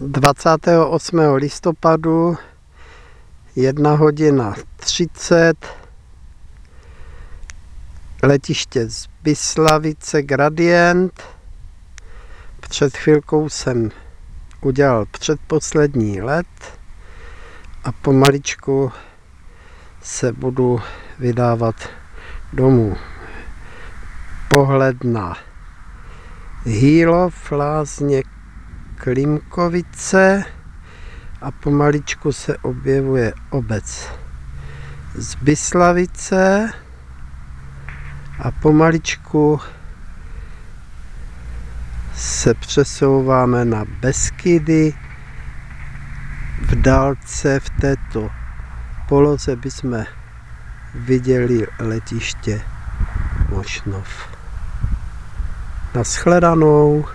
28. listopadu 1:30 letiště Zbyslavice Gradient. Před chvilkou jsem udělal předposlední let a pomaličku se budu vydávat domů. Pohled na Hýlov, Lázně Klimkovice a pomaličku se objevuje obec Zbyslavice a pomaličku se přesouváme na Beskydy. V dálce v této poloze bychom viděli letiště Mošnov. Nashledanou.